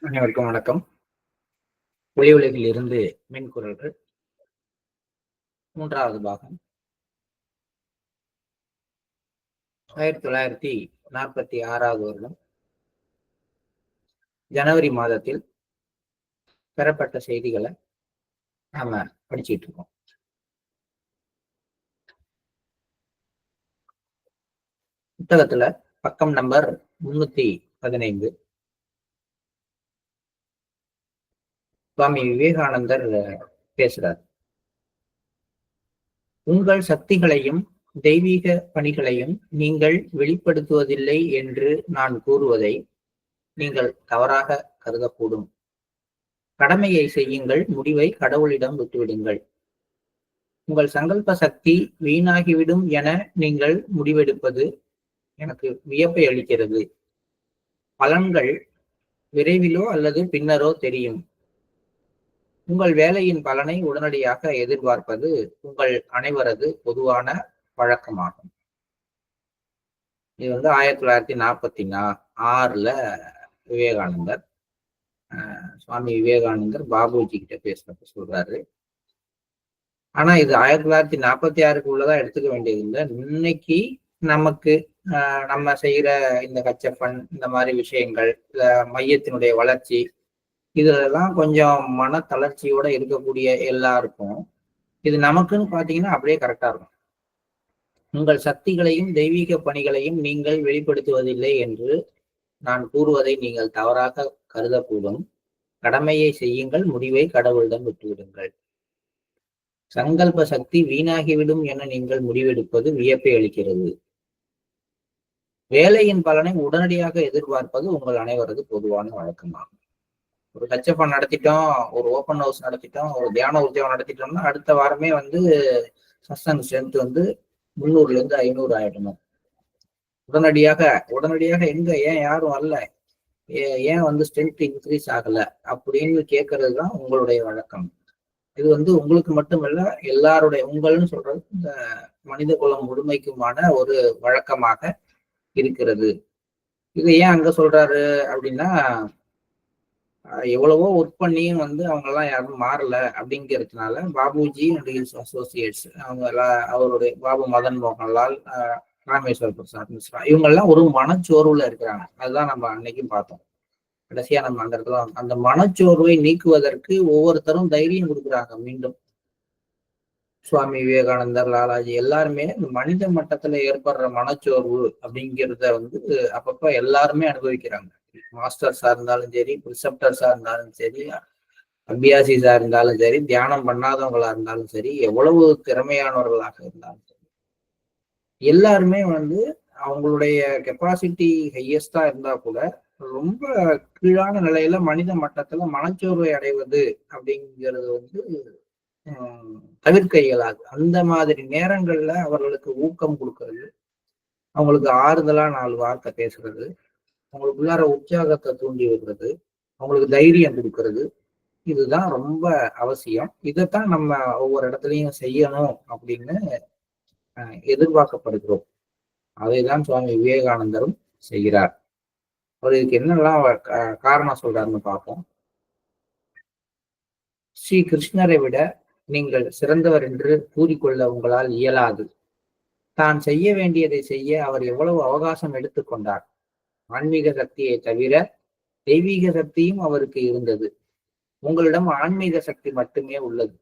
அனைவருக்கும் வணக்கம். ஒளி உலகில் இருந்து மின்குரல்கள் 3வது பாகம். 1946வது வருடம் ஜனவரி மாதத்தில் பெறப்பட்ட செய்திகளை நாம படிச்சுட்டு இருக்கோம். புத்தகத்துல பக்கம் நம்பர் 315 சுவாமி விவேகானந்தர் பேசுறார். உங்கள் சக்திகளையும் தெய்வீக பணிகளையும் நீங்கள் வெளிப்படுத்துவதில்லை என்று நான் கூறுவதை நீங்கள் தவறாக கருதக்கூடும். கடமையை செய்யுங்கள், முடிவை கடவுளிடம் விட்டுவிடுங்கள். உங்கள் சங்கல்ப சக்தி வீணாகிவிடும் என நீங்கள் முடிவெடுப்பது எனக்கு வியப்பை அளிக்கிறது. பலன்கள் விரைவிலோ அல்லது பின்னரோ தெரியும். உங்கள் வேலையின் பலனை உடனடியாக எதிர்பார்ப்பது உங்கள் அனைவரது பொதுவான பழக்கமாகும். இது 1946ல விவேகானந்தர் சுவாமி விவேகானந்தர் பாபுஜி கிட்ட பேசுறப்ப சொல்றாரு. ஆனா இது 1946க்கு உள்ளதான் எடுத்துக்க வேண்டியது இல்லை. இன்னைக்கு நமக்கு நம்ம செய்யற இந்த கச்சப்பன், இந்த மாதிரி விஷயங்கள், மையத்தினுடைய வளர்ச்சி, இதெல்லாம் கொஞ்சம் மன தளர்ச்சியோட இருக்கக்கூடிய எல்லாருக்கும் இது நமக்குன்னு பாத்தீங்கன்னா அப்படியே கரெக்டா இருக்கும். உங்கள் சக்திகளையும் தெய்வீக பணிகளையும் நீங்கள் வெளிப்படுத்துவதில்லை என்று நான் கூறுவதை நீங்கள் தவறாக கருதக்கூடும். கடமையை செய்யுங்கள், முடிவை கடவுளிடம் விட்டுவிடுங்கள். சங்கல்ப சக்தி வீணாகிவிடும் என நீங்கள் முடிவெடுப்பது வியப்பை அளிக்கிறது. வேலையின் பலனை உடனடியாக எதிர்பார்ப்பது உங்கள் அனைவரது பொதுவான வழக்கமாகும். ஒரு கச்சப்பன் நடத்திட்டோம், ஒரு ஓப்பன் ஹவுஸ் நடத்திட்டோம், ஒரு தியான உற்சவம் நடத்திட்டோம்னா அடுத்த வாரமே சத்சங் ஸ்ட்ரென்த் 300ல இருந்து 500 ஆயிடணும். உடனடியாக எங்க ஏன் யாரும் வரல, ஏன் ஸ்ட்ரென்த் இன்க்ரீஸ் ஆகல அப்படின்னு கேட்கறது தான் உங்களுடைய வழக்கம். இது உங்களுக்கு மட்டுமல்ல, எல்லாருடைய, உங்கள்னு சொல்றது இந்த மனித குலம் முழுமைக்குமான ஒரு வழக்கமாக இருக்கிறது. இது ஏன் அங்க சொல்றாரு அப்படின்னா, எவ்வளவோ ஒர்க் பண்ணியும் அவங்க எல்லாம் யாரும் மாறல அப்படிங்கிறதுனால பாபுஜி அண்ட் ஹிஸ் அசோசியேட்ஸ், அவங்க எல்லாம், அவருடைய பாபு மதன் மோகன்லால், ராமேஸ்வர் பிரசாத் மிஸ்ரா, இவங்க எல்லாம் ஒரு மனச்சோர்வுல இருக்கிறாங்க. அதுதான் நம்ம அன்னைக்கும் பார்த்தோம். கடைசியா நம்ம அந்த இடத்துல அந்த மனச்சோர்வை நீக்குவதற்கு ஒவ்வொருத்தரும் தைரியம் கொடுக்குறாங்க. மீண்டும் சுவாமி விவேகானந்தர், லாலாஜி எல்லாருமே இந்த மனித மட்டத்துல ஏற்படுற மனச்சோர்வு அப்படிங்கிறத அப்பப்ப எல்லாருமே அனுபவிக்கிறாங்க. மாஸ்டர்ஸா இருந்தாலும் சரி, ரிசப்டர்ஸா இருந்தாலும் சரி, அபியாசிஸா இருந்தாலும் சரி, தியானம் பண்ணாதவங்களா இருந்தாலும் சரி, எவ்வளவு திறமையானவர்களாக இருந்தாலும் சரி, எல்லாருமே அவங்களுடைய கெப்பாசிட்டி ஹையஸ்டா இருந்தா கூட ரொம்ப கீழான நிலையில மனித மட்டத்துல மனச்சோர்வை அடைவது அப்படிங்கிறது தவிர்க்க இயலாது. அந்த மாதிரி நேரங்கள்ல அவர்களுக்கு ஊக்கம் கொடுக்கறது, அவங்களுக்கு ஆறுதலா 4 வார்த்தை பேசுறது, அவங்களுக்குள்ளார உற்சாகத்தை தூண்டி விடுறது, அவங்களுக்கு தைரியம் கொடுக்கறது, இதுதான் ரொம்ப அவசியம். இதைத்தான் நம்ம ஒவ்வொரு இடத்துலையும் செய்யணும் அப்படின்னு எதிர்பார்க்கப்படுகிறோம். அதைதான் சுவாமி விவேகானந்தரும் செய்கிறார். அவர் இதுக்கு என்னெல்லாம் காரணம் சொல்றாருன்னு பார்ப்போம். ஸ்ரீ கிருஷ்ணரை விட நீங்கள் சிறந்தவர் என்று கூறிக்கொள்ள உங்களால் இயலாது. தான் செய்ய வேண்டியதை செய்ய அவர் எவ்வளவு அவகாசம் எடுத்துக்கொண்டார். ஆன்மீக சக்தியை தவிர தெய்வீக சக்தியும் அவருக்கு இருந்தது. உங்களிடம் ஆன்மீக சக்தி மட்டுமே உள்ளது.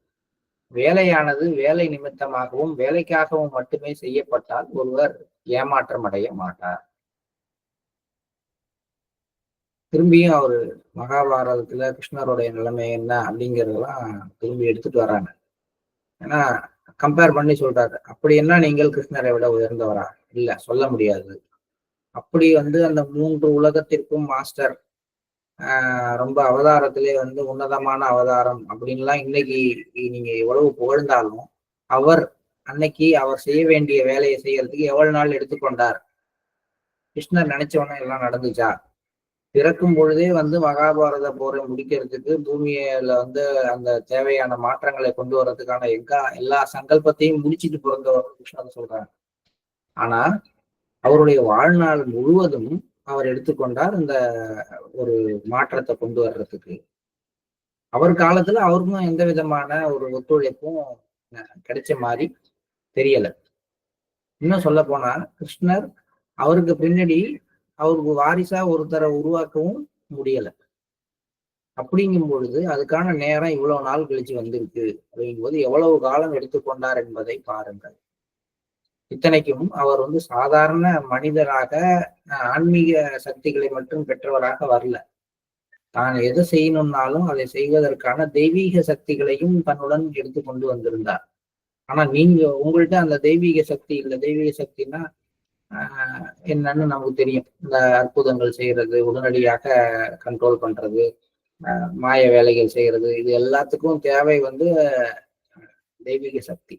வேலையானது வேலை நிமித்தமாகவும் வேலைக்காகவும் மட்டுமே செய்யப்பட்டால் ஒருவர் ஏமாற்றம் அடைய மாட்டார். திரும்பியும் அவரு மகாபாரதத்துல கிருஷ்ணருடைய நிலைமை என்ன அப்படிங்கிறதெல்லாம் திரும்பி எடுத்துட்டு வராங்க. ஏன்னா கம்பேர் பண்ணி சொல்றாரு. அப்படி என்ன நீங்கள் கிருஷ்ணரை விட உயர்ந்தவரா? இல்ல, சொல்ல முடியாது. அப்படி அந்த 3 உலகத்திற்கும் மாஸ்டர், ரொம்ப அவதாரத்திலே உன்னதமான அவதாரம் அப்படின்லாம் இன்னைக்கு நீங்க எவ்வளவு புகழ்ந்தாலும், அவர் அன்னைக்கு அவர் செய்ய வேண்டிய வேலையை செய்யறதுக்கு எவ்வளவு நாள் எடுத்துக்கொண்டார்? கிருஷ்ணர் நினைச்சவன எல்லாம் நடந்துச்சா? பிறக்கும் பொழுதே மகாபாரத போரை முடிக்கிறதுக்கு, பூமியில அந்த தேவையான மாற்றங்களை கொண்டு வர்றதுக்கான எல்லா சங்கல்பத்தையும் முடிச்சுட்டு பிறந்தவர் கிருஷ்ணர் சொல்றாங்க. ஆனா அவருடைய வாழ்நாள் முழுவதும் அவர் எடுத்துக்கொண்டார் இந்த ஒரு மாற்றத்தை கொண்டு வர்றதுக்கு. அவர் காலத்துல அவருக்கும் எந்த விதமான ஒரு ஒத்துழைப்பும் கிடைச்ச மாதிரி தெரியல. இன்னும் சொல்ல போனா கிருஷ்ணர் அவருக்கு பின்னாடி அவருக்கு வாரிசா ஒருத்தரை உருவாக்கவும் முடியல. அப்படிங்கும் பொழுது அதுக்கான நேரம் இவ்வளவு நாள் கழிச்சு வந்திருக்கு அப்படிங்கும்போது எவ்வளவு காலம் எடுத்துக்கொண்டார் என்பதை பாருங்கள். இத்தனைக்கும் அவர் சாதாரண மனிதராக ஆன்மீக சக்திகளை மட்டும் பெற்றவராக வரல. தான் எதை செய்யணும்னாலும் அதை செய்வதற்கான தெய்வீக சக்திகளையும் தன்னுடன் எடுத்து கொண்டு வந்திருந்தார். ஆனா நீங்க உங்கள்கிட்ட அந்த தெய்வீக சக்தி இல்லை. தெய்வீக சக்தினா என்னன்னு நமக்கு தெரியும். இந்த அற்புதங்கள் செய்யறது, உடனடியாக கண்ட்ரோல் பண்றது, மாய வேலைகள் செய்யறது, இது எல்லாத்துக்கும் தேவை தெய்வீக சக்தி.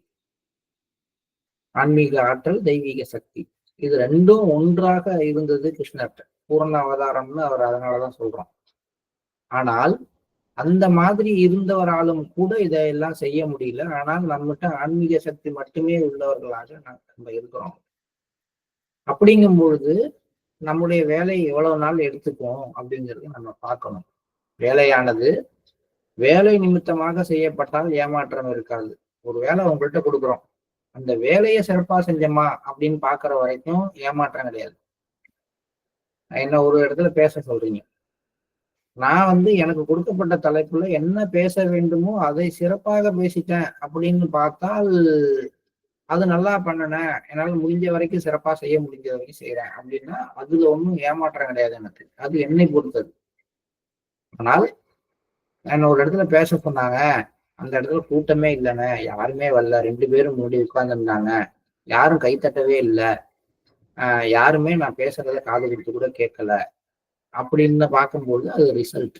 ஆன்மீக ஆற்றல், தெய்வீக சக்தி, இது ரெண்டும் ஒன்றாக இருந்தது கிருஷ்ணர்கிட்ட. பூரண அவதாரம்னு அவர் அதனாலதான் சொல்றோம். ஆனால் அந்த மாதிரி இருந்தவராலும் கூட இதையெல்லாம் செய்ய முடியல. ஆனால் நம்மகிட்ட ஆன்மீக சக்தி மட்டுமே உள்ளவர்களாக நம்ம இருக்கிறோம். அப்படிங்கும் பொழுது நம்முடைய வேலை எவ்வளவு நாள் எடுத்துக்கும் அப்படிங்கிறது நம்ம பார்க்கணும். வேலையானது வேலை நிமித்தமாக செய்யப்பட்டால் ஏமாற்றம் இருக்காது. ஒரு வேலை உங்கள்கிட்ட கொடுக்குறோம், அந்த வேலையை சிறப்பா செஞ்சோமா அப்படின்னு பாக்குற வரைக்கும் ஏமாற்றம் கிடையாது. என்ன ஒரு இடத்துல பேச சொல்றீங்க, நான் எனக்கு கொடுக்கப்பட்ட தலைப்புல என்ன பேச வேண்டுமோ அதை சிறப்பாக பேசிட்டேன் அப்படின்னு பார்த்தால் அது நல்லா பண்ணினேன், என்னால முடிஞ்ச வரைக்கும் சிறப்பா செய்ய முடிஞ்ச வரைக்கும் செய்யறேன் அப்படின்னா அதுல ஒன்றும் ஏமாற்றம் கிடையாது. எனக்கு அது என்னை பொறுத்தது. ஆனால் என்ன ஒரு இடத்துல பேச சொன்னாங்க, அந்த இடத்துல கூட்டமே இல்லைன்னு, யாருமே வரல, 2 பேரும் முன்னாடி உட்கார்ந்துருந்தாங்க, யாரும் கைத்தட்டவே இல்லை, யாருமே நான் பேசுறத காது கொடுத்து கூட கேட்கல அப்படின்னு பார்க்கும்போது அது ரிசல்ட்.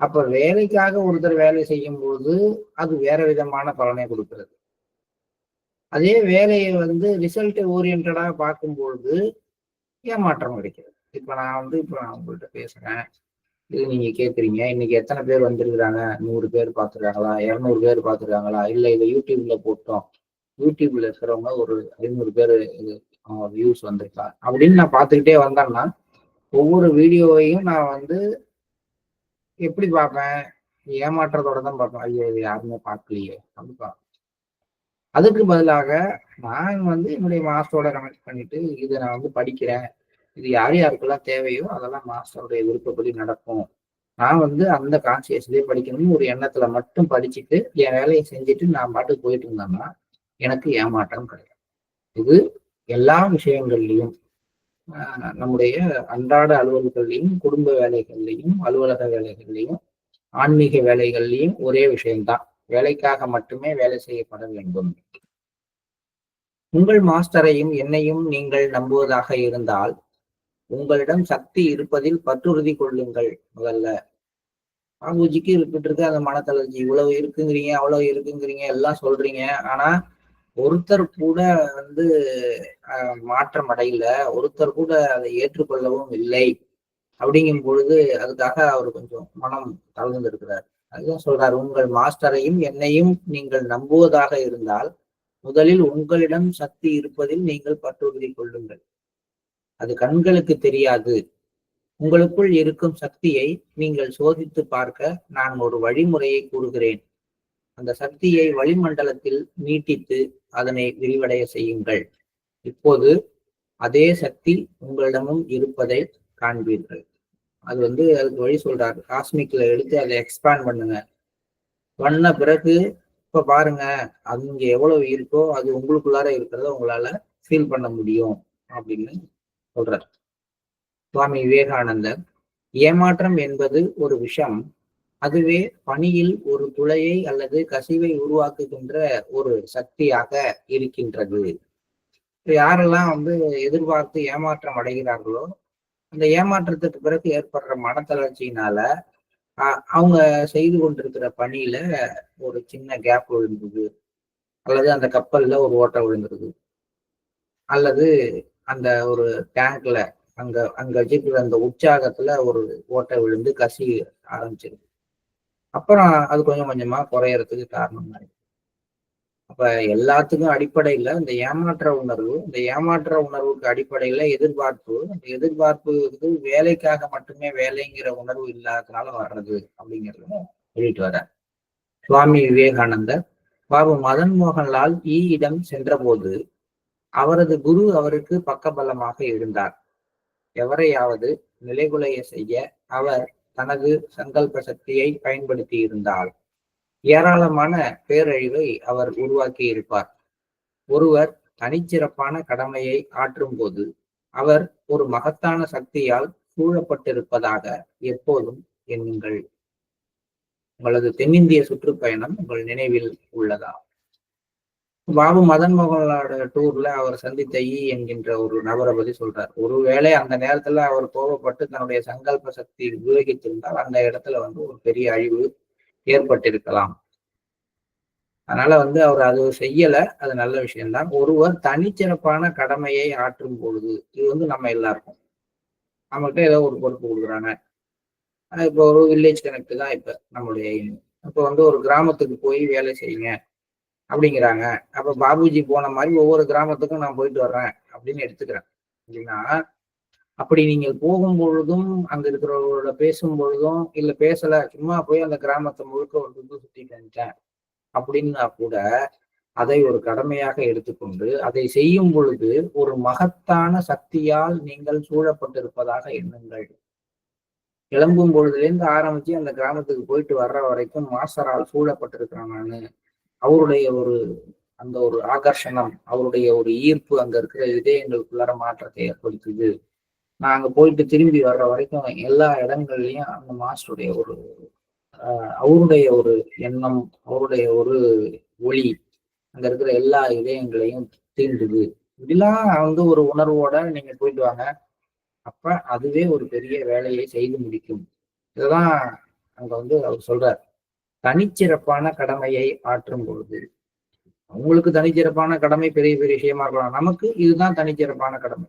அப்ப வேலைக்காக ஒருத்தர் வேலை செய்யும் போது அது வேற விதமான பலனை கொடுக்கிறது. அதே வேலையை ரிசல்ட் ஓரியன்டா பார்க்கும்பொழுது ஏமாற்றம் கிடைக்கிறது. இப்ப நான் நான் உங்கள்கிட்ட பேசுறேன், இது நீங்க கேட்குறீங்க, இன்னைக்கு எத்தனை பேர் வந்திருக்கிறாங்க, 100 பேர் பார்த்துருக்காங்களா, 200 பேர் பார்த்துருக்காங்களா, இல்லை இதை யூடியூப்ல போட்டோம், யூடியூப்ல இருக்கிறவங்க ஒரு 500 பேர் இது வியூஸ் வந்திருக்கா அப்படின்னு நான் பார்த்துக்கிட்டே வந்தேன்னா ஒவ்வொரு வீடியோவையும் நான் எப்படி பார்ப்பேன், ஏமாற்றத்தோட தான் பார்ப்பேன். ஐயோ இது யாருமே பார்க்கலையே அப்படி பார்ப்பேன். அதுக்கு பதிலாக நான் என்னுடைய மாஸ்டரோட கனெக்ட் பண்ணிட்டு இதை நான் படிக்கிறேன், இது யார் யாருக்கெல்லாம் தேவையோ அதெல்லாம் மாஸ்டருடைய விருப்பப்படி நடக்கும், நான் அந்த கான்சியஸ்லயே படிக்கணும்னு ஒரு எண்ணத்துல மட்டும் படிச்சுட்டு என் வேலையை செஞ்சுட்டு நான் பாட்டுக்கு போயிட்டு இருந்தேன்னா எனக்கு ஏமாற்றம் கிடையாது. இது எல்லா விஷயங்கள்லையும், நம்முடைய அன்றாட அலுவல்கள்லையும், குடும்ப வேலைகள்லையும், அலுவலக வேலைகள்லையும், ஆன்மீக வேலைகள்லையும் ஒரே விஷயம்தான். வேலைக்காக மட்டுமே வேலை செய்யப்பட வேண்டும். உங்கள் மாஸ்டரையும் என்னையும் நீங்கள் நம்புவதாக இருந்தால் உங்களிடம் சக்தி இருப்பதில் பற்றுறுதி கொள்ளுங்கள். முதல்ல பாபுஜிக்கு இருக்கு அந்த மனத்தளர்ச்சி, இவ்வளவு இருக்குங்கிறீங்க, அவ்வளவு இருக்குங்கிறீங்க, எல்லாம் சொல்றீங்க, ஆனா ஒருத்தர் கூட மாற்றம் அடையல, ஒருத்தர் கூட அதை ஏற்றுக்கொள்ளவும் இல்லை. அப்படிங்கும் பொழுது அதுக்காக அவர் கொஞ்சம் மனம் தளர்ந்து இருக்கிறார். அதுதான் சொல்றாரு, உங்கள் மாஸ்டரையும் என்னையும் நீங்கள் நம்புவதாக இருந்தால் முதலில் உங்களிடம் சக்தி இருப்பதில் நீங்கள் பற்றுறுதி கொள்ளுங்கள். அது கண்களுக்கு தெரியாது. உங்களுக்குள் இருக்கும் சக்தியை நீங்கள் சோதித்து பார்க்க நான் ஒரு வழிமுறையை கூறுகிறேன். அந்த சக்தியை வளிமண்டலத்தில் நீட்டித்து அதனை விரிவடைய செய்யுங்கள். இப்போது அதே சக்தி உங்களிடமும் இருப்பதை காண்பீர்கள். அது அதுக்கு வழி சொல்றாரு, காஸ்மிக்ல எடுத்து அதை எக்ஸ்பேண்ட் பண்ணுங்க. பண்ண பிறகு இப்ப பாருங்க, அங்க எவ்வளவு இருக்கோ அது உங்களுக்குள்ளார இருக்கிறத உங்களால ஃபீல் பண்ண முடியும் அப்படின்னு சொல்றார் சுவாமி விவேகானந்தர். ஏமாற்றம் என்பது ஒரு விஷம், அதுவே பனியில் ஒரு துளையை அல்லது கசிவை உருவாக்குகின்ற ஒரு சக்தியாக இருக்கின்றது. யாரெல்லாம் எதிர்பார்த்து ஏமாற்றம் அடைகிறார்களோ அந்த ஏமாற்றத்துக்கு பிறகு ஏற்படுற மனத்தளர்ச்சியினால அவங்க செய்து கொண்டிருக்கிற பணியில ஒரு சின்ன கேப் விழுந்தது, அல்லது அந்த கப்பல்ல ஒரு ஓட்டை விழுந்துருது, அல்லது அந்த ஒரு டேங்க்ல அங்க வச்சிருக்கிற அந்த உற்சாகத்துல ஒரு ஓட்டை விழுந்து கசி ஆரம்பிச்சிருக்கு. அப்புறம் அது கொஞ்சம் கொஞ்சமா குறையறதுக்கு காரணம் ஆயிடுச்சு. அப்ப எல்லாத்துக்கும் அடிப்படையில இந்த ஏமாற்ற உணர்வு, இந்த ஏமாற்ற உணர்வுக்கு அடிப்படையில எதிர்பார்ப்பு, அந்த எதிர்பார்ப்பு வந்து வேலைக்காக மட்டுமே வேலைங்கிற உணர்வு இல்லாததுனால வர்றது அப்படிங்கிறத சொல்லிட்டு வர சுவாமி விவேகானந்தர் பாபு மதன் மோகன்லால் இடம் சென்றபோது அவரது குரு அவருக்கு பக்கபலமாக இருந்தார். எவரையாவது நிலைகுலைய செய்ய அவர் தனது சங்கல்ப சக்தியை பயன்படுத்தி இருந்தால் ஏராளமான பேரழிவை அவர் உருவாக்கி இருப்பார். ஒருவர் தனிச்சிறப்பான கடமையை ஆற்றும் போது அவர் ஒரு மகத்தான சக்தியால் சூழப்பட்டிருப்பதாக எப்போதும் எண்ணுங்கள். உங்களது தென்னிந்திய சுற்றுப்பயணம் உங்கள் நினைவில் உள்ளதா? பாபு மதன் மோகன்லாலோட டூர்ல அவர் சந்தித்த என்கின்ற ஒரு நபரை பத்தி சொல்றார். ஒருவேளை அந்த நேரத்துல அவர் கோபப்பட்டு தன்னுடைய சங்கல்ப சக்தி உபயோகித்திருந்தால் அந்த இடத்துல வந்து ஒரு பெரிய அழிவு ஏற்பட்டிருக்கலாம். அதனால வந்து அவர் அது செய்யல, அது நல்ல விஷயம்தான். ஒருவர் தனிச்சிறப்பான கடமையை ஆற்றும் பொழுது, இது வந்து நம்ம எல்லாருக்கும் நம்மகிட்ட ஏதோ ஒரு பொறுப்பு கொடுக்குறாங்க. இப்போ ஒரு வில்லேஜ் கனெக்ட் தான் இப்ப நம்மளுடைய இப்போ வந்து ஒரு கிராமத்துக்கு போய் வேலை செய்யுங்க அப்படிங்கிறாங்க. அப்ப பாபுஜி போன மாதிரி ஒவ்வொரு கிராமத்துக்கும் நான் போயிட்டு வர்றேன் அப்படின்னு எடுத்துக்கிறேன் அப்படின்னா, அப்படி நீங்கள் போகும் பொழுதும் அங்க இருக்கிறவங்களோட பேசும் பொழுதும் இல்ல பேசல, சும்மா போய் அந்த கிராமத்தை முழுக்க ஒரு சுத்திட்டு வந்துட்டேன் அப்படின்னா கூட அதை ஒரு கடமையாக எடுத்துக்கொண்டு அதை செய்யும் பொழுது ஒரு மகத்தான சக்தியால் நீங்கள் சூழப்பட்டிருப்பதாக எண்ணுங்கள். கிளம்பும் பொழுதுலேருந்து ஆரம்பிச்சு அந்த கிராமத்துக்கு போயிட்டு வர்ற வரைக்கும் மாஸ்டரால் சூழப்பட்டிருக்கிறான் நானு. அவருடைய ஒரு அந்த ஒரு ஆகர்ஷணம், அவருடைய ஒரு ஈர்ப்பு அங்க இருக்கிற இதயங்களுக்குள்ளார மாற்றத்தை ஏற்படுத்துது. நான் அங்க போயிட்டு திரும்பி வர்ற வரைக்கும் எல்லா இடங்கள்லயும் அந்த மாஸ்டருடைய ஒரு அவருடைய ஒரு எண்ணம், அவருடைய ஒரு ஒளி அங்க இருக்கிற எல்லா இதயங்களையும் தீண்டுது. இப்படிலாம் வந்து ஒரு உணர்வோட நீங்க போயிட்டு வாங்க. அப்ப அதுவே ஒரு பெரிய வேலையை செய்து முடிக்கும். இதெல்லாம் அங்க வந்து அவர் சொல்றார். தனிச்சிறப்பான கடமையை ஆற்றும் பொழுது, அவங்களுக்கு தனிச்சிறப்பான கடமை பெரிய பெரிய விஷயமா இருக்கலாம். நமக்கு இதுதான் தனிச்சிறப்பான கடமை.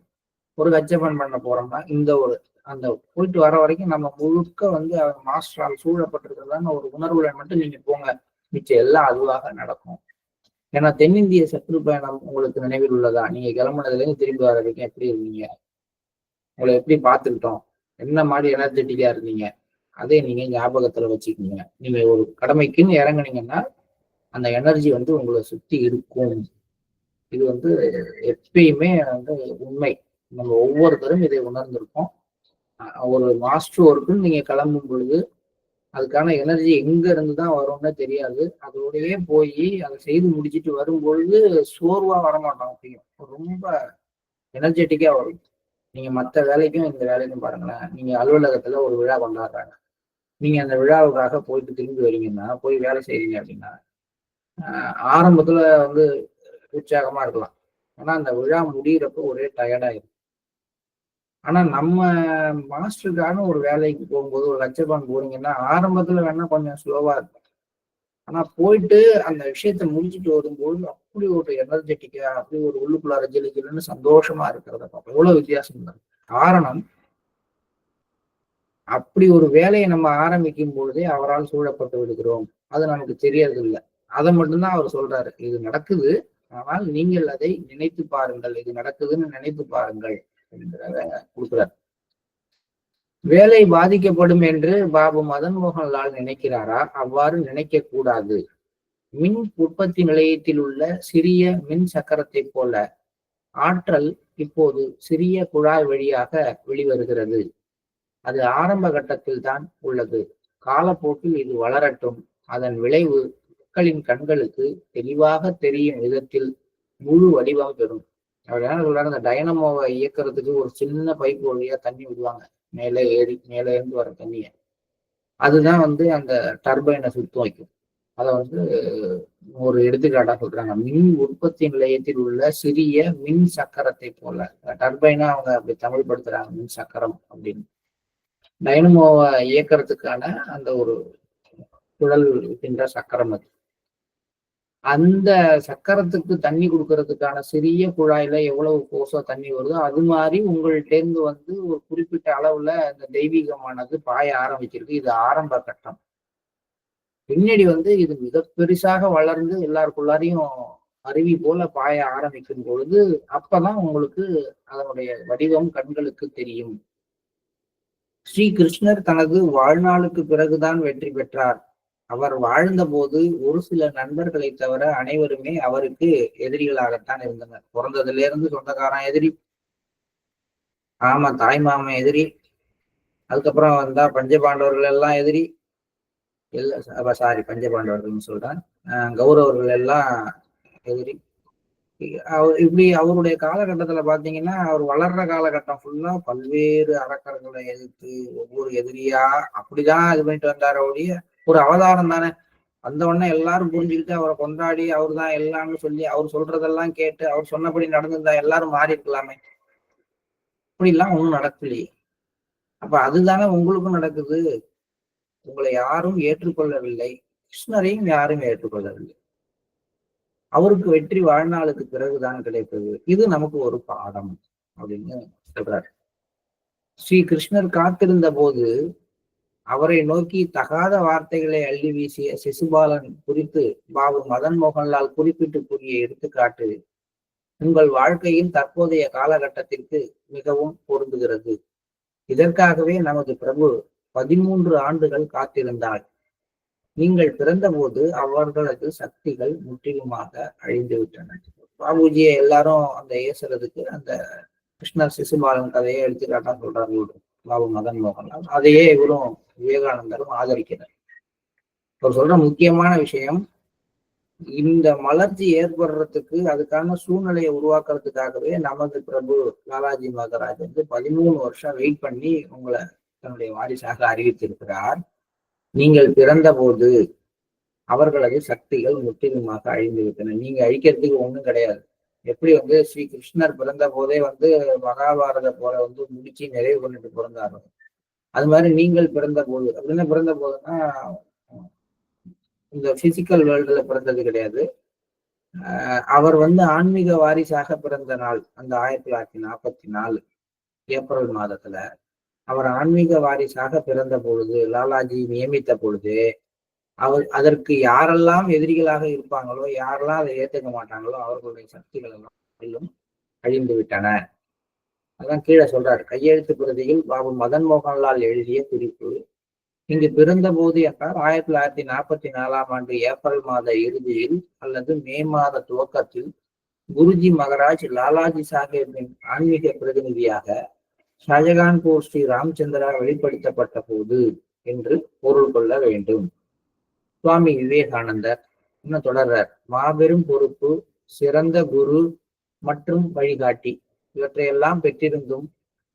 ஒரு கச்சபன் பண்ண போறோம்னா இந்த ஒரு அந்த போயிட்டு வர வரைக்கும் நம்ம முழுக்க வந்து மாஸ்டரால் சூழப்பட்டிருக்கிறதான ஒரு உணர்வுல மட்டும் நீங்க போங்க, மிச்சம் எல்லாம் அதுவாக நடக்கும். ஏன்னா தென்னிந்திய சுற்றுப்பயணம் உங்களுக்கு நினைவில் உள்ளதா? நீங்க கிளம்புனதுல இருந்து திரும்பி வர வரைக்கும் எப்படி இருந்தீங்க? உங்களை எப்படி பார்த்துக்கிட்டோம்? என்ன மாதிரி எனர்ஜெட்டிக்கா இருந்தீங்க? அதே நீங்க ஞாபகத்துல வச்சுக்கீங்க. நீங்க ஒரு கடமைக்குன்னு இறங்குனீங்கன்னா அந்த எனர்ஜி வந்து உங்களை சுத்தி இருக்கும். இது வந்து எப்பயுமே வந்து உண்மை. நம்ம ஒவ்வொருத்தரும் இதை உணர்ந்திருக்கோம். ஒரு மாஸ்டர் ஒர்க்குன்னு நீங்க கிளம்பும் பொழுது அதுக்கான எனர்ஜி எங்க இருந்து தான் வரும்னு தெரியாது. அதோடயே போய் அதை செய்து முடிச்சுட்டு வரும்பொழுது சோர்வா வரமாட்டோம். அப்படியும் ரொம்ப எனர்ஜெட்டிக்கா வரும். நீங்க மற்ற வேலைக்கும் இந்த வேலைக்கும் பாருங்களேன். நீங்க அலுவலகத்துல ஒரு விழா கொண்டாடுறாங்க. நீங்க அந்த விழாவுக்காக போயிட்டு திரும்பி வரீங்கன்னா, போய் வேலை செய்றீங்க அப்படின்னா, ஆரம்பத்துல வந்து உற்சாகமா இருக்கலாம். ஆனா அந்த விழா முடியிறப்ப ஒரே டயர்டாயிரும். ஆனா நம்ம மாஸ்டருக்கான ஒரு வேலைக்கு போகும்போது ஒரு லட்சபான் போறீங்கன்னா ஆரம்பத்துல வேணா கொஞ்சம் ஸ்லோவா இருக்கும். ஆனா போயிட்டு அந்த விஷயத்த முடிச்சுட்டு வரும்போது அப்படி ஒரு எனர்ஜெட்டிக்கா, அப்படி ஒரு உள்ளுக்குள்ளார ஜிலுன்னு சந்தோஷமா இருக்கிறத பார்ப்போம். எவ்வளவு வித்தியாசம் இருக்கு. காரணம், அப்படி ஒரு வேலையை நம்ம ஆரம்பிக்கும் பொழுதே அவரால் சூழப்பட்டு விடுகிறோம். அது நமக்கு தெரியறது இல்லை. அதை மட்டும்தான் அவர் சொல்றாரு. இது நடக்குது, ஆனால் நீங்கள் அதை நினைத்து பாருங்கள். இது நடக்குதுன்னு நினைத்து பாருங்கள் அப்படிங்கிறத கொடுக்குறார். வேலை பாதிக்கப்படும் என்று பாபு மதன் மோகன்லால் நினைக்கிறாரா? அவ்வாறு நினைக்க கூடாது. மின் உற்பத்தி நிலையத்தில் உள்ள சிறிய மின் சக்கரத்தை போல ஆற்றல் இப்போது சிறிய குழாய் வழியாக வெளிவருகிறது. அது ஆரம்ப கட்டத்தில் தான் உள்ளது. காலப்போக்கில் இது வளரட்டும். அதன் விளைவு மக்களின் கண்களுக்கு தெளிவாக தெரியும் விதத்தில் முழு வடிவம் பெறும். அவர் என்ன சொல்றாரு? அந்த டைனமோவை இயக்கிறதுக்கு ஒரு சின்ன பைப் வழியா தண்ணி விடுவாங்க. மேலே இருந்து வர தண்ணிய. அதுதான் வந்து அந்த டர்பைனை சுத்தம் வைக்கும். அதை வந்து ஒரு எடுத்துக்காட்டா சொல்றாங்க. மின் உற்பத்தி நிலையத்தில் உள்ள சிறிய மின் சக்கரத்தை போல. டர்பைனா அவங்க அப்படி தமிழ் படுத்துறாங்க, மின் சக்கரம் அப்படின்னு. டைனமோவை இயக்கிறதுக்கான அந்த ஒரு குழல் இருக்கின்ற சக்கரம் அது. அந்த சக்கரத்துக்கு தண்ணி கொடுக்கறதுக்கான சிறிய குழாயில எவ்வளவு போசா தண்ணி வருதோ அது மாதிரி உங்கள்கிட்ட வந்து ஒரு குறிப்பிட்ட அளவுல அந்த தெய்வீகமானது பாய ஆரம்பிச்சிருக்கு. இது ஆரம்ப கட்டம். பின்னாடி இது மிக பெருசாக வளர்ந்து எல்லாருக்குள்ளாரையும் அருவி போல பாய ஆரம்பிக்கும் பொழுது அப்பதான் உங்களுக்கு அதனுடைய வடிவம் கண்களுக்கு தெரியும். ஸ்ரீ கிருஷ்ணர் தனது வாழ்நாளுக்கு பிறகுதான் வெற்றி பெற்றார். அவர் வாழ்ந்த போது ஒரு சில நண்பர்களை தவிர அனைவருமே அவருக்கு எதிரிகளாகத்தான் இருந்தனர். பிறந்ததுல இருந்து சொந்தக்காரன் எதிரி, ஆமா தாய் மாமன் எதிரி, அதுக்கப்புறம் வந்தா பஞ்சபாண்டவர்கள் எல்லாம் எதிரி, சாரி பஞ்சபாண்டவர்கள்னு சொல்றேன், கௌரவர்கள் எல்லாம் எதிரி. இப்படி அவருடைய காலகட்டத்துல பாத்தீங்கன்னா அவர் வளர்ற காலகட்டம் ஃபுல்லா பல்வேறு அரக்கர்களை எதிர்த்து ஒவ்வொரு எதிரியா அப்படிதான் இது பண்ணிட்டு வந்தார ஒழிய, ஒரு அவதாரம் தானே, வந்த உடனே எல்லாரும் புரிஞ்சுக்கிட்டு அவரை கொண்டாடி அவர் தான் எல்லாம்னு சொல்லி அவர் சொல்றதெல்லாம் கேட்டு அவர் சொன்னபடி நடந்திருந்தா எல்லாரும் மாறி இருக்கலாமே. அப்படிலாம் ஒண்ணும் நடக்கலையே. அப்ப அதுதானே உங்களுக்கும் நடக்குது. உங்களை யாரும் ஏற்றுக்கொள்ளவில்லை, கிருஷ்ணரையும் யாரும் ஏற்றுக்கொள்ளவில்லை. அவருக்கு வெற்றி வாழ்நாளுக்கு பிறகுதான் கிடைத்தது. இது நமக்கு ஒரு பாடம் அப்படின்னு சொல்றார். ஸ்ரீ கிருஷ்ணர் காத்திருந்த போது அவரை நோக்கி தகாத வார்த்தைகளை அள்ளி வீசிய சிசுபாலன் குறித்து பாபு மதன் மோகன்லால் குறிப்பிட்டு கூறிய எடுத்துக்காட்டு உங்கள் வாழ்க்கையின் தற்போதைய காலகட்டத்திற்கு மிகவும் பொருந்துகிறது. இதற்காகவே நமது பிரபு 13 ஆண்டுகள் காத்திருந்தார். நீங்கள் பிறந்தபோது அவர்களது சக்திகள் முற்றிலுமாக அழிந்து விட்டன. பாபுஜியை எல்லாரும் அந்த ஏசுறதுக்கு அந்த கிருஷ்ணர் சிசுபாலன் கதையை எடுத்துக்காட்டா சொல்றாரு பாபு மதன் மோகன்லால். அதையே இவரும் விவேகானந்தரும் ஆதரிக்கிறார். அவர் சொல்ற முக்கியமான விஷயம், இந்த மலர்ச்சி ஏற்படுறதுக்கு அதுக்கான சூழ்நிலையை உருவாக்குறதுக்காகவே நமது பிரபு லாலாஜி மகராஜ் 13 வருஷம் வெயிட் பண்ணி உங்களை தன்னுடைய வாரிசாக அறிவித்திருக்கிறார். நீங்கள் பிறந்த போது அவர்களது சக்திகள் முற்றிலுமாக அழிந்து விட்டன. நீங்க அழிக்கிறதுக்கு ஒண்ணும் கிடையாது. எப்படி ஸ்ரீ கிருஷ்ணர் பிறந்த போதே மகாபாரத போரை முடிச்சு நிறைவு பண்ணிட்டு பிறந்தாரு, அது மாதிரி நீங்கள் பிறந்த போது அப்படின்னா பிறந்த போதுன்னா இந்த பிசிக்கல் வேர்ல்டுல பிறந்தது கிடையாது. அவர் ஆன்மீக வாரிசாக பிறந்த நாள் அந்த 1944 ஏப்ரல் மாதத்துல அவர் ஆன்மீக வாரிசாக பிறந்த பொழுது, லாலாஜி நியமித்த பொழுது அதற்கு யாரெல்லாம் எதிரிகளாக இருப்பாங்களோ, யாரெல்லாம் அதை ஏத்துக்க மாட்டாங்களோ அவர்களுடைய சக்திகள் எல்லாம் அழிந்து விட்டன. அதான் கீழே சொல்றாரு. கையெழுத்து பிரதியில் பாபு மதன் மோகன்லால் எழுதிய குறிப்பு. இங்கு பிறந்த போது என்றால் 1944 ஏப்ரல் மாத இறுதியில் அல்லது மே மாத துவக்கத்தில் குருஜி மகராஜ் லாலாஜி சாஹேபின் ஆன்மீக பிரதிநிதியாக ஷாஜகான்பூர் ஸ்ரீ ராமச்சந்திரா வெளிப்படுத்தப்பட்ட போது என்று பொருள் கொள்ள வேண்டும். சுவாமி விவேகானந்தர் இன்னும் தொடர்றார். மாபெரும் பொறுப்பு, சிறந்த குரு மற்றும் வழிகாட்டி இவற்றையெல்லாம் பெற்றிருந்தும்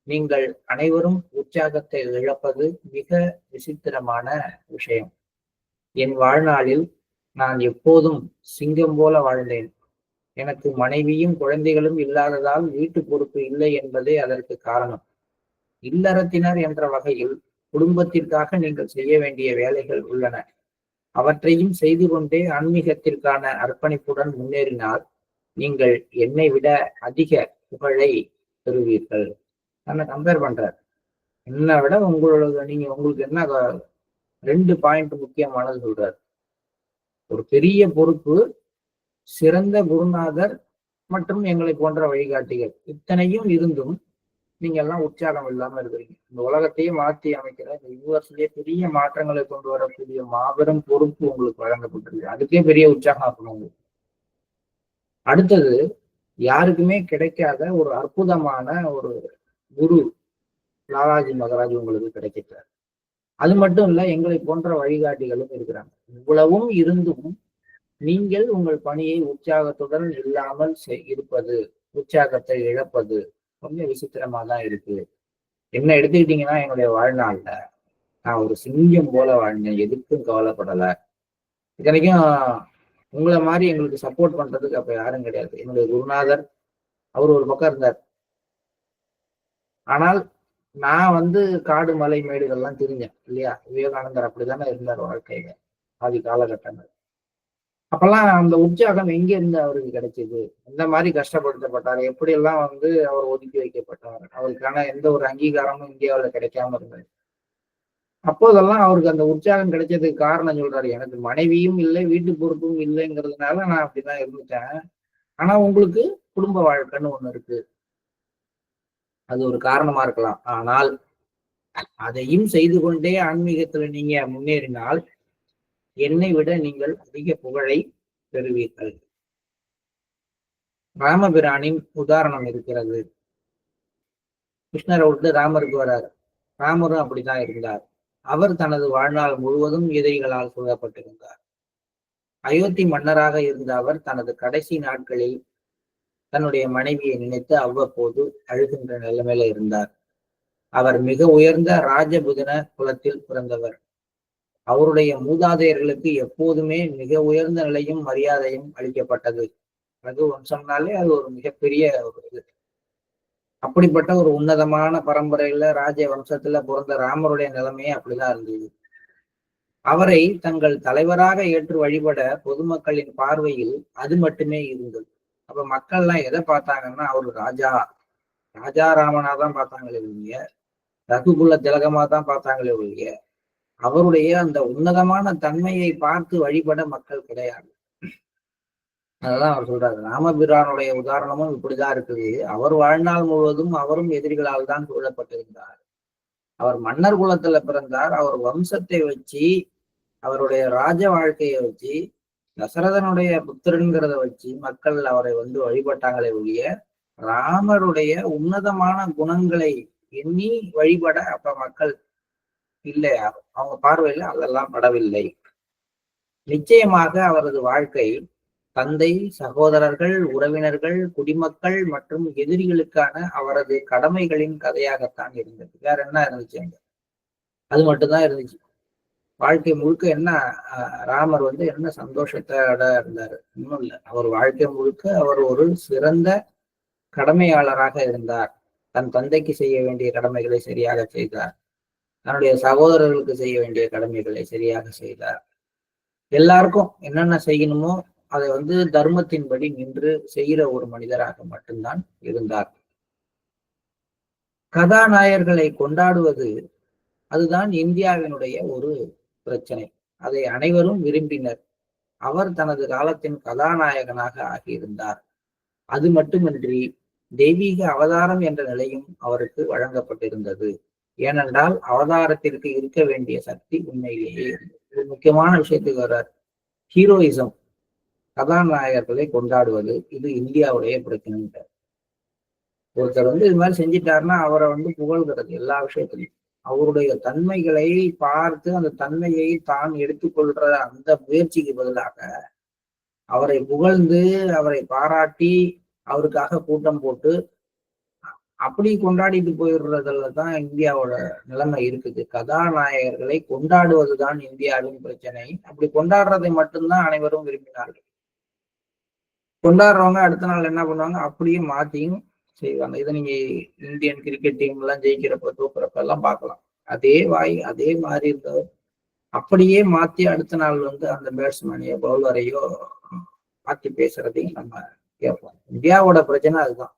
நீங்கள் அனைவரும் உற்சாகத்தை இழப்பது மிக விசித்திரமான விஷயம். என் வாழ்நாளில் நான் எப்போதும் சிங்கம் போல வாழ்ந்தேன். எனக்கு மனைவியும் குழந்தைகளும் இல்லாததால் வீட்டு பொறுப்பு இல்லை என்பதே அதற்கு காரணம். இல்லறத்தினர் என்ற வகையில் குடும்பத்திற்காக நீங்கள் செய்ய வேண்டிய வேலைகள் உள்ளன. அவற்றையும் செய்து கொண்டே ஆன்மீகத்திற்கான அர்ப்பணிப்புடன் முன்னேறினால் நீங்கள் என்னை விட அதிக புகழை பெறுவீர்கள். கம்பேர் பண்றார். என்னை விட உங்களுக்கு என்ன 2 பாயிண்ட் முக்கியமானது சொல்றார். ஒரு பெரிய பொறுப்பு, சிறந்த குருநாதர் மற்றும் எங்களை போன்ற வழிகாட்டிகள், இத்தனையும் இருந்தும் நீங்க எல்லாம் உற்சாகம் இல்லாம இருக்கிறீங்க. இந்த உலகத்தையே மாற்றி அமைக்கிற இந்த யூனிவர்ஸ்லயே பெரிய மாற்றங்களை கொண்டு வரக்கூடிய மாபெரும் பொறுப்பு உங்களுக்கு வழங்கப்பட்டிருக்கு. அதுக்கே பெரிய உற்சாகம் இருக்கணும் உங்களுக்கு. அடுத்தது, யாருக்குமே கிடைக்காத ஒரு அற்புதமான ஒரு குரு லாலாஜி மகராஜ் உங்களுக்கு கிடைக்கிறார். அது மட்டும் இல்ல, எங்களை போன்ற வழிகாட்டிகளும் இருக்கிறாங்க. இவ்வளவும் இருந்தும் நீங்கள் உங்கள் பணியை உற்சாகத்துடன் இல்லாமல் இருப்பது, உற்சாகத்தை இழப்பது கொஞ்சம் விசித்திரமா தான் இருக்கு. என்ன எடுத்துக்கிட்டீங்கன்னா, என்னுடைய வாழ்நாள்ல நான் ஒரு சிங்கம் போல வாழ்ந்தேன், எதுக்கும் கவலைப்படல. இத்தனைக்கும் உங்களை மாதிரி எங்களுக்கு சப்போர்ட் பண்றதுக்கு அப்ப யாரும் கிடையாது. என்னுடைய குருநாதர் அவர் ஒரு பக்கம் இருந்தார். ஆனால் நான் காடு மலை மேடுகள்லாம் தெரிஞ்சேன் இல்லையா. விவேகானந்தர் அப்படித்தானே இருந்தார் வாழ்க்கையில ஆதி காலகட்டங்கள். அப்பெல்லாம் அந்த உற்சாகம் எங்க இருந்து அவருக்கு கிடைச்சது? எந்த மாதிரி கஷ்டப்படுத்தப்பட்டார்? எப்படி எல்லாம் அவர் ஒதுக்கி வைக்கப்பட்டார்? அவருக்கான எந்த ஒரு அங்கீகாரமும் இந்தியாவில் கிடைக்காம இருந்தது. அப்போதெல்லாம் அவருக்கு அந்த உற்சாகம் கிடைச்சதுக்கு காரணம் சொல்றாரு, எனக்கு மனைவியும் இல்லை, வீட்டு பொறுப்பும் இல்லைங்கிறதுனால நான் அப்படிதான் இருந்துட்டேன். ஆனா உங்களுக்கு குடும்ப வாழ்க்கைன்னு ஒண்ணு இருக்கு. அது ஒரு காரணமா இருக்கலாம். ஆனால் அதையும் செய்து கொண்டே ஆன்மீகத்துல நீங்க முன்னேறினால் என்னை விட நீங்கள் அதிக புகழை பெறுவீர்கள். ராமபிரானின் உதாரணம் இருக்கிறது. கிருஷ்ணரை விட்டு ராமருக்கு வராரு. ராமரும் அப்படித்தான் இருந்தார். அவர் தனது வாழ்நாள் முழுவதும் எதிரிகளால் சூழப்பட்டிருந்தார். அயோத்தி மன்னராக இருந்த அவர் தனது கடைசி நாட்களில் தன்னுடைய மனைவியை நினைத்து அவ்வப்போது அழுகின்ற நிலைமையில இருந்தார். அவர் மிக உயர்ந்த ராஜபுதன குலத்தில் பிறந்தவர். அவருடைய மூதாதையர்களுக்கு எப்போதுமே மிக உயர்ந்த நிலையும் மரியாதையும் அளிக்கப்பட்டது. ரகு வம்சம்னாலே அது ஒரு மிகப்பெரிய ஒரு இது. அப்படிப்பட்ட ஒரு உன்னதமான பரம்பரையில ராஜ வம்சத்துல பிறந்த ராமருடைய நிலைமையே அப்படிதான் இருந்தது. அவரை தங்கள் தலைவராக ஏற்று வழிபட பொதுமக்களின் பார்வையில் அது மட்டுமே இருந்தது. அப்ப மக்கள்லாம் எதை பார்த்தாங்கன்னா அவரு ராஜா ராஜா தான் பார்த்தாங்களே ஒழிய, ரகுகுல திலகமா தான் பார்த்தாங்களே ஒழிய, அவருடைய அந்த உன்னதமான தன்மையை பார்த்து வழிபட மக்கள் கிடையாது. அததான் அவர் சொல்றாரு. ராமபிரானுடைய உதாரணமும் இப்படிதான் இருக்குது. அவர் வாழ்நாள் முழுவதும் அவரும் எதிரிகளால் தான் சூழப்பட்டிருந்தார். அவர் மன்னர் குலத்துல பிறந்தார். அவர் வம்சத்தை வச்சு, அவருடைய ராஜ வாழ்க்கையை வச்சு, தசரதனுடைய புத்திரன்கிறத வச்சு மக்கள் அவரை வந்து வழிபட்டாங்களே ஒழிய, ராமருடைய உன்னதமான குணங்களை எண்ணி வழிபட அப்ப மக்கள் இல்லை. அவங்க பார்வையில அதெல்லாம் படவில்லை. நிச்சயமாக அவரது வாழ்க்கை தந்தை, சகோதரர்கள், உறவினர்கள், குடிமக்கள் மற்றும் எதிரிகளுக்கான அவரது கடமைகளின் கதையாகத்தான் இருந்தது. வேற என்ன இருந்துச்சு அங்க? அது மட்டும்தான் இருந்துச்சு. வாழ்க்கை முழுக்க என்ன, ராமர் வந்து என்ன சந்தோஷத்தோட இருந்தாரு? இன்னும் இல்லை. அவர் வாழ்க்கை முழுக்க அவர் ஒரு சிறந்த கடமையாளராக இருந்தார். தன் தந்தைக்கு செய்ய வேண்டிய கடமைகளை சரியாக செய்தார். தன்னுடைய சகோதரர்களுக்கு செய்ய வேண்டிய கடமைகளை சரியாக செய்தார். எல்லாருக்கும் என்னென்ன செய்யணுமோ அதை வந்து தர்மத்தின்படி நின்று செய்கிற ஒரு மனிதராக மட்டும்தான் இருந்தார். கதாநாயகர்களை கொண்டாடுவது அதுதான் இந்தியாவினுடைய ஒரு பிரச்சனை. அதை அனைவரும் விரும்பினர். அவர் தனது காலத்தின் கதாநாயகனாக ஆகியிருந்தார். அது மட்டுமின்றி தெய்வீக அவதாரம் என்ற நிலையும் அவருக்கு வழங்கப்பட்டிருந்தது. ஏனென்றால் அவதாரத்திற்கு இருக்க வேண்டிய சக்தி உண்மையிலேயே ஒரு முக்கியமான விஷயத்துக்கு வர்றார். ஹீரோயிசம், கதாநாயகர்களை கொண்டாடுவது, இது இந்தியாவுடைய பிரச்சனை. ஒருத்தர் வந்து இது மாதிரி செஞ்சிட்டாருன்னா அவரை வந்து புகழ்கிறது எல்லா விஷயத்திலையும். அவருடைய தன்மைகளை பார்த்து அந்த தன்மையை தான் எடுத்துக்கொள்ற அந்த முயற்சிக்கு பதிலாக அவரை புகழ்ந்து அவரை பாராட்டி அவருக்காக கூட்டம் போட்டு அப்படி கொண்டாடிட்டு போயிடுறதுல தான் இந்தியாவோட நிலைமை இருக்குது. கதாநாயகர்களை கொண்டாடுவதுதான் இந்தியாவின் பிரச்சனை. அப்படி கொண்டாடுறதை மட்டும்தான் அனைவரும் விரும்பினார்கள். கொண்டாடுறவங்க அடுத்த நாள் என்ன பண்ணுவாங்க, அப்படியே மாத்தியும் செய்வாங்க. இதை நீங்க இந்தியன் கிரிக்கெட் டீம் எல்லாம் ஜெயிக்கிறப்ப தூக்குறப்ப எல்லாம் பார்க்கலாம். அதே அதே மாதிரி இருந்தவர் அப்படியே மாத்தி அடுத்த நாள் வந்து அந்த பேட்ஸ்மேனையோ பவுலரையோ மாத்தி பேசுறதையும் நம்ம கேட்போம். இந்தியாவோட பிரச்சனை அதுதான்.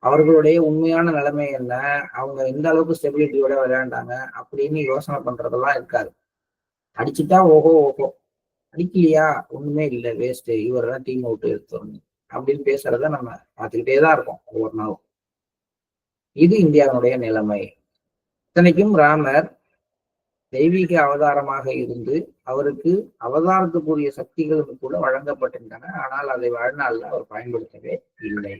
அவர்களுடைய உண்மையான நிலைமை என்ன, அவங்க எந்த அளவுக்கு ஸ்டெபிலிட்டியோட விளையாண்டாங்க அப்படின்னு யோசனை பண்றதெல்லாம் இருக்காது. அடிச்சுட்டா ஓஹோ ஓஹோ, அடிக்கலையா ஒண்ணுமே இல்லை, வேஸ்ட், இவரெல்லாம் டீம் அவுட் எடுத்துடணும் அப்படின்னு பேசுறத நம்ம பார்த்துக்கிட்டே தான் இருக்கோம் ஒவ்வொரு நாளும். இது இந்தியாவினுடைய நிலைமை. இத்தனைக்கும் ராமர் தெய்வீக அவதாரமாக இருந்து அவருக்கு அவதாரத்துக்குரிய சக்திகளும் கூட வழங்கப்பட்டிருந்தன. ஆனால் அதை வாழ்நாளில் அவர் பயன்படுத்தவே இல்லை.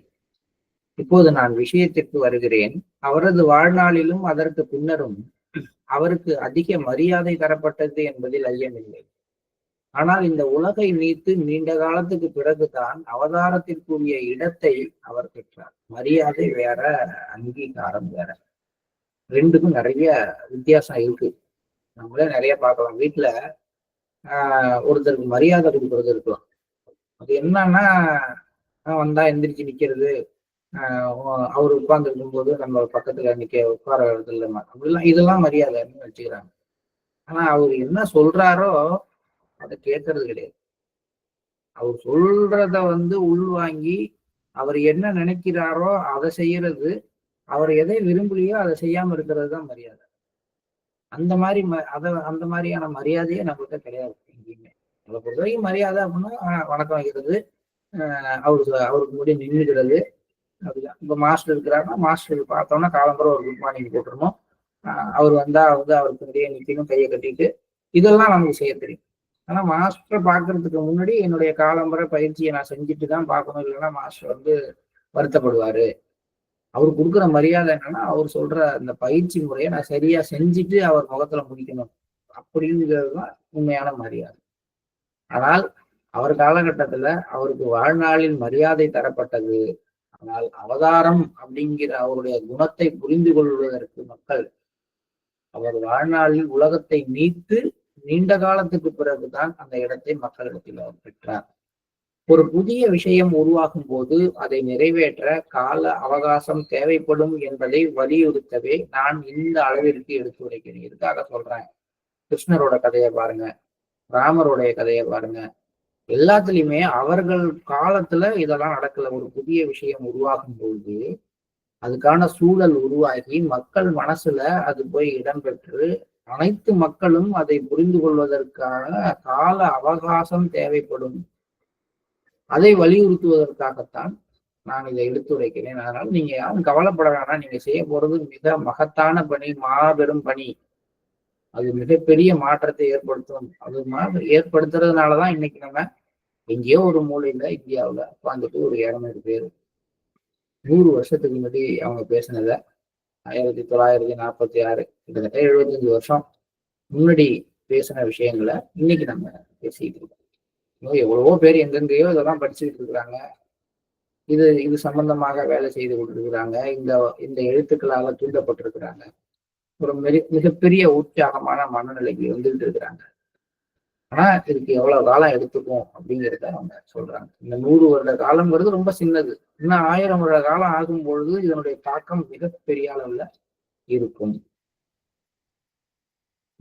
இப்போது நான் விஷயத்திற்கு வருகிறேன். அவரது வாழ்நாளிலும் அதற்கு பின்னரும் அவருக்கு அதிக மரியாதை தரப்பட்டது என்பதில் ஐயமில்லை. ஆனால் இந்த உலகை நீத்து நீண்ட காலத்துக்கு பிறகுதான் அவதாரத்திற்குரிய இடத்தை அவர் பெற்றார். மரியாதை வேற, அங்கீகாரம் வேற. ரெண்டுக்கும் நிறைய வித்தியாசம் இருக்கு. நம்மளே நிறைய பார்க்கலாம். வீட்டுல ஒருத்தருக்கு மரியாதை கொடுக்கறது இருக்கலாம். அது என்னன்னா, வந்தா எந்திரிச்சு நிக்கிறது, அவர் உட்கார்ந்து இருக்கும் போது நம்ம பக்கத்துல உட்கார இல்லை, அப்படிலாம் இதெல்லாம் மரியாதைன்னு வச்சுக்கிறாங்க. ஆனா அவர் என்ன சொல்றாரோ அதை கேட்கறது கிடையாது. அவர் சொல்றத வந்து உள்வாங்கி அவர் என்ன நினைக்கிறாரோ அதை செய்யறது, அவர் எதை விரும்பலையோ அதை செய்யாம இருக்கிறது தான் மரியாதை. அந்த மாதிரி அந்த மாதிரியான மரியாதையே நம்மகிட்ட கிடையாது எங்கேயுமே. அதை பொறுத்த வரைக்கும் மரியாதை அப்படின்னா வணக்கம் வைக்கிறது, அவருக்கு முன்னாடி நின்றுக்கிறது, அப்படிதான். இப்ப மாஸ்டர் இருக்கிறாருன்னா மாஸ்டருக்கு பார்த்தோம்னா காலம்பரம் ஒரு குட் மார்னிங் போட்டுருணும். அவர் வந்தா வந்து அவருக்கு முன்னாடியே நிற்கணும், கையை கட்டிட்டு, இதெல்லாம் நமக்கு செய்ய தெரியும். ஆனா மாஸ்டரை பார்க்கறதுக்கு முன்னாடி என்னுடைய காலம்பர பயிற்சியை நான் செஞ்சுட்டு தான் பார்க்கணும், இல்லைன்னா மாஸ்டர் வந்து வருத்தப்படுவாரு. அவர் கொடுக்குற மரியாதை என்னன்னா, அவர் சொல்ற அந்த பயிற்சி முறையை நான் சரியா செஞ்சுட்டு அவர் முகத்துல முடிக்கணும், அப்படிங்கிறது தான் உண்மையான மரியாதை. ஆனால் அவர் காலகட்டத்துல அவருக்கு வாழ்நாளில் மரியாதை தரப்பட்டது. ஆனால் அவதாரம் அப்படிங்கிற அவருடைய குணத்தை புரிந்து கொள்வதற்கு மக்கள் அவர் வாழ்நாளில் உலகத்தை நீத்து நீண்ட காலத்துக்கு பிறகுதான் அந்த இடத்தை மக்களிடத்தில் அவர் பெற்றார். ஒரு புதிய விஷயம் உருவாகும் போது அதை நிறைவேற்ற கால அவகாசம் தேவைப்படும் என்பதை வலியுறுத்தவே நான் இந்த அளவிற்கு எடுத்துரைக்கிறேன். இதுக்காக சொல்றேன். கிருஷ்ணரோட கதையை பாருங்க, ராமருடைய கதையை பாருங்க, எல்லாத்துலயுமே அவர்கள் காலத்துல இதெல்லாம் நடக்கல. ஒரு புதிய விஷயம் உருவாகும் பொழுது அதுக்கான சூழல் உருவாகி மக்கள் மனசுல அது போய் இடம்பெற்று அனைத்து மக்களும் அதை புரிந்து கொள்வதற்கான கால அவகாசம் தேவைப்படும். அதை வலியுறுத்துவதற்காகத்தான் நான் இதை எடுத்துரைக்கிறேன். அதனால நீங்க யாரும் கவலைப்பட வேணாம். நீங்க செய்ய போறது மிக மகத்தான பணி, மாபெரும் பணி. அது மிகப்பெரிய மாற்றத்தை ஏற்படுத்தும். அது ஏற்படுத்துறதுனாலதான் இன்னைக்கு நம்ம எங்கேயோ ஒரு மூலையில இந்தியாவுல உட்காந்துட்டு ஒரு 200 பேர் 100 வருஷத்துக்கு முன்னாடி அவங்க பேசினத 1946 கிட்டத்தட்ட 75 வருஷம் முன்னாடி பேசின விஷயங்களை இன்னைக்கு நம்ம பேசிட்டு இருக்கோம். எவ்வளவோ பேர் எங்கெங்கயோ இதெல்லாம் படிச்சுக்கிட்டு இருக்கிறாங்க. இது சம்பந்தமாக வேலை செய்து கொண்டிருக்கிறாங்க. இந்த எழுத்துக்களால தூண்டப்பட்டிருக்கிறாங்க. ஒரு மிகப்பெரிய உற்சாகமான மனநிலைக்கு வந்துகிட்டு இருக்கிறாங்க. ஆனா இதுக்கு எவ்வளவு காலம் எடுத்துக்கும் அப்படிங்கிறத அவங்க சொல்றாங்க. இந்த 100 வருட காலம்ங்கிறது ரொம்ப சின்னது. இன்னும் 1000 வருட காலம் ஆகும் பொழுது இதனுடைய தாக்கம் மிகப்பெரிய அளவுல இருக்கும்.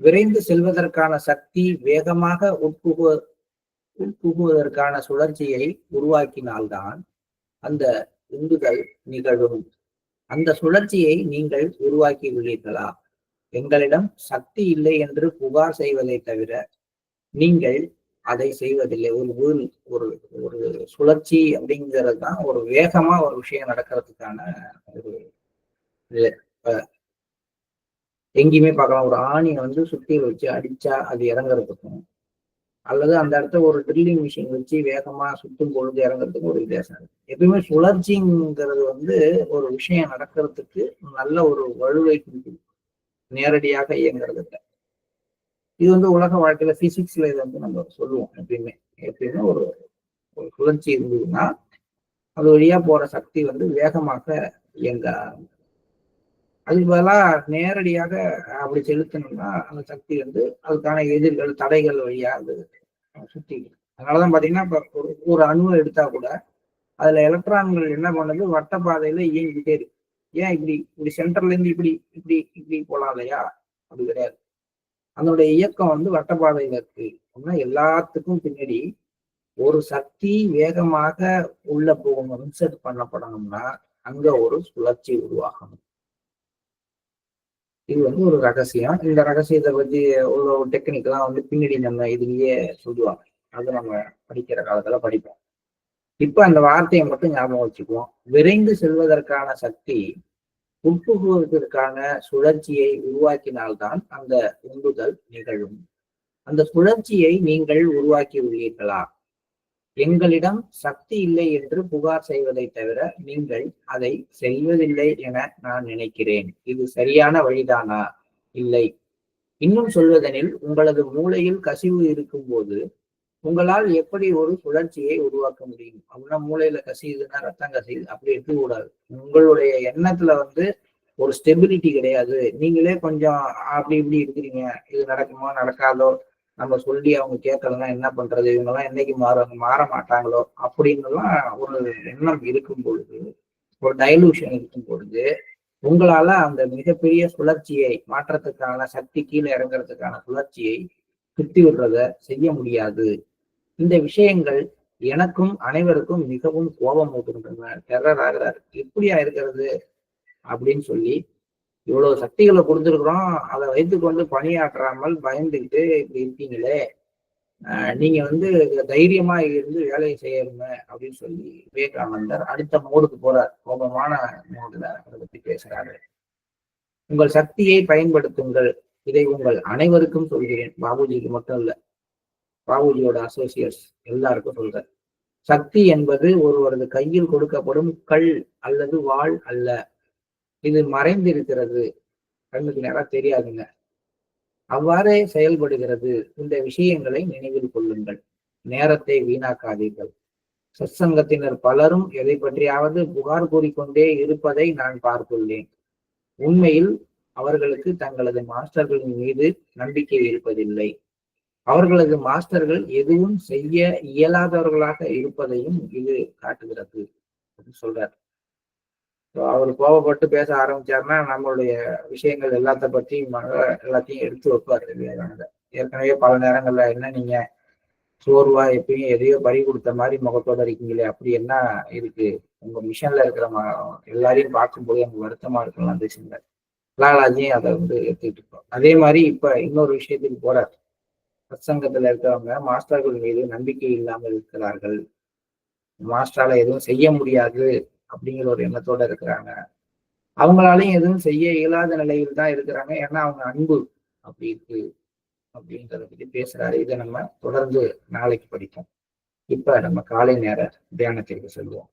விரைந்து செல்வதற்கான சக்தி வேகமாக உட்புகுவதற்கான சுழற்சியை உருவாக்கினால்தான் அந்த உந்துதல் நிகழும். அந்த சுழற்சியை நீங்கள் உருவாக்கி உள்ளீர்களா? எங்களிடம் சக்தி இல்லை என்று புகார் செய்வதை தவிர நீங்கள் அதை செய்வதில்லை. ஒரு ஒரு சுழற்சி அப்படிங்கிறது தான் ஒரு வேகமா ஒரு விஷயம் நடக்கிறதுக்கான ஒரு எங்கேயுமே பார்க்கலாம். ஒரு ஆணியை வந்து சுத்தியில வச்சு அடிச்சா அது இறங்குறதுக்கும், அல்லது அந்த இடத்த ஒரு ட்ரில்லிங் மிஷின் வச்சு வேகமா சுத்தும் பொழுது இறங்குறதுக்கும் ஒரு வித்தியாசம் இருக்கு. எப்பயுமே சுழற்சிங்கிறது வந்து ஒரு விஷயம் நடக்கிறதுக்கு நல்ல ஒரு வலுவை கொடுக்குது, நேரடியாக இயங்குறது. இது வந்து உலக வாழ்க்கையில பிசிக்ஸ்ல இதை வந்து நம்ம சொல்லுவோம். எப்பயுமே ஒரு சுழற்சி இருந்ததுன்னா அது வழியா போற சக்தி வந்து வேகமாக இயங்க. அதுக்கு பதிலாக நேரடியாக அப்படி செலுத்தணும்னா அந்த சக்தி வந்து அதுக்கான எதிர்கள் தடைகள் வழியா அது சுத்தி. அதனாலதான் பாத்தீங்கன்னா இப்ப ஒரு அணுவை எடுத்தா கூட அதுல எலக்ட்ரான்கள் என்ன பண்ணுது, வட்ட பாதையில இயங்கிக்கிட்டே இருக்கு. ஏன் இப்படி சென்டர்ல இருந்து இப்படி போலாம் இல்லையா? அப்படி கிடையாது. அதனுடைய இயக்கம் வந்து வட்டப்பாதையில இருக்கு. எல்லாத்துக்கும் பின்னாடி ஒரு சக்தி வேகமாக உள்ள போகணும், இன்செர்ட் பண்ணப்படணும்னா அங்க ஒரு சுழற்சி உருவாகணும். இது வந்து ஒரு ரகசியம். இந்த ரகசியத்தை பத்தி ஒரு டெக்னிக்கெல்லாம் வந்து பின்னாடி நம்ம இதுலயே சொல்லுவாங்க. அது நம்ம படிக்கிற காலத்துல படிப்போம். இப்ப அந்த வார்த்தையை மட்டும் ஞாபகம் வச்சுக்குவோம். விரைந்து செல்வதற்கான சக்தி உட்புகுவதற்கான சுழற்சியை உருவாக்கினால்தான் அந்த உந்துதல் நிகழும். அந்த சுழற்சியை நீங்கள் உருவாக்கி உள்ளீர்களா? எங்களிடம் சக்தி இல்லை என்று புகார் செய்வதை தவிர நீங்கள் அதை செய்வதில்லை என நான் நினைக்கிறேன். இது சரியான வழிதானா? இல்லை. இன்னும் சொல்வதெனில், உங்களது மூளையில் கசிவு இருக்கும் போது உங்களால் எப்படி ஒரு சுழற்சியை உருவாக்க முடியும்? அப்படின்னா மூளையில கசியுதுன்னா ரத்தம் கசியுது, அப்படி இருக்க கூடாது. உங்களுடைய எண்ணத்துல வந்து ஒரு ஸ்டெபிலிட்டி கிடையாது. நீங்களே கொஞ்சம் அப்படி இப்படி இருக்கிறீங்க. இது நடக்குமா நடக்காதோ, நம்ம சொல்லி அவங்க கேட்கலன்னா என்ன பண்றது, இவங்கெல்லாம் என்னைக்கு மாற மாட்டாங்களோ அப்படின்னுலாம் ஒரு எண்ணம் இருக்கும் பொழுது, ஒரு டைலூஷன் இருக்கும் பொழுது உங்களால அந்த மிகப்பெரிய சுழற்சியை, மாற்றத்துக்கான சக்தி கீழே இறங்குறதுக்கான சுழற்சியை சுத்தி விடுறத செய்ய முடியாது. இந்த விஷயங்கள் எனக்கும் அனைவருக்கும் மிகவும் கோபம் ஊட்டுகின்றன. டெரர் ஆகிறாரு. எப்படியா இருக்கிறது அப்படின்னு சொல்லி இவ்வளவு சக்திகளை கொடுத்துருக்குறோம், அதை வைத்துக்கொண்டு பணியாற்றாமல் பயந்துக்கிட்டு இப்படி இருக்கீங்களே, நீங்க வந்து தைரியமா இருந்து வேலையை செய்யணுங்க அப்படின்னு சொல்லி விவேகானந்தர் அடுத்த மோடுக்கு போறார். கோபமான மோடுல அதை பத்தி பேசுறாரு. உங்கள் சக்தியை பயன்படுத்துங்கள். இதை உங்கள் அனைவருக்கும் சொல்கிறேன். பாபுஜிக்கு மட்டும் இல்ல, பாபுஜியோட அசோசியேட்ஸ் எல்லாருக்கும் சொல்றேன். சக்தி என்பது ஒருவரது கையில் கொடுக்கப்படும் கல் அல்லது வாள் அல்ல. இது மறைந்திருக்கிறது, கண்ணுக்கு நேரா தெரியாதுங்க. அவ்வாறே செயல்படுகிறது. இந்த விஷயங்களை நினைவில் கொள்ளுங்கள். நேரத்தை வீணாக்காதீர்கள். சத்சங்கத்தினர் பலரும் எதை பற்றியாவது புகார் கூறிக்கொண்டே இருப்பதை நான் பார்த்துள்ளேன். உண்மையில் அவர்களுக்கு தங்களது மாஸ்டர்களின் மீது நம்பிக்கை இருப்பதில்லை. அவர்களது மாஸ்டர்கள் எதுவும் செய்ய இயலாதவர்களாக இருப்பதையும் இது காட்டுகிறது சொல்றார். அவர் கோபப்பட்டு பேச ஆரம்பிச்சாருன்னா நம்மளுடைய விஷயங்கள் எல்லாத்தையும் எடுத்து வைப்பார் விவேகானந்தர். ஏற்கனவே பல நேரங்கள்ல என்ன நீங்க சோர்வா எப்பயும் எதையோ பறி கொடுத்த மாதிரி முகத்தோட இருக்கீங்களே, அப்படி என்ன இருக்கு உங்க மிஷன்ல இருக்கிற எல்லாரையும் பார்க்கும்போது எனக்கு வருத்தமா இருக்கலாம் பேசுங்க. லாலாஜியும் அதை வந்து எடுத்துக்கிட்டு இருக்கோம். அதே மாதிரி இப்ப இன்னொரு விஷயத்துக்கு போறார். சத்சங்கத்துல இருக்கிறவங்க மாஸ்டர்கள் மீது நம்பிக்கை இல்லாமல் இருக்கிறார்கள். மாஸ்டரால எதுவும் செய்ய முடியாது அப்படிங்கிற ஒரு எண்ணத்தோட இருக்கிறாங்க. அவங்களாலையும் எதுவும் செய்ய இயலாத நிலையில் தான் இருக்கிறாங்க. ஏன்னா அவங்க அன்பு அப்படி இருக்கு அப்படின்றத பத்தி பேசுறாரு. இதை நம்ம தொடர்ந்து நாளைக்கு படிப்போம். இப்ப நம்ம காலை நேர தியானத்திற்கு செல்வோம்.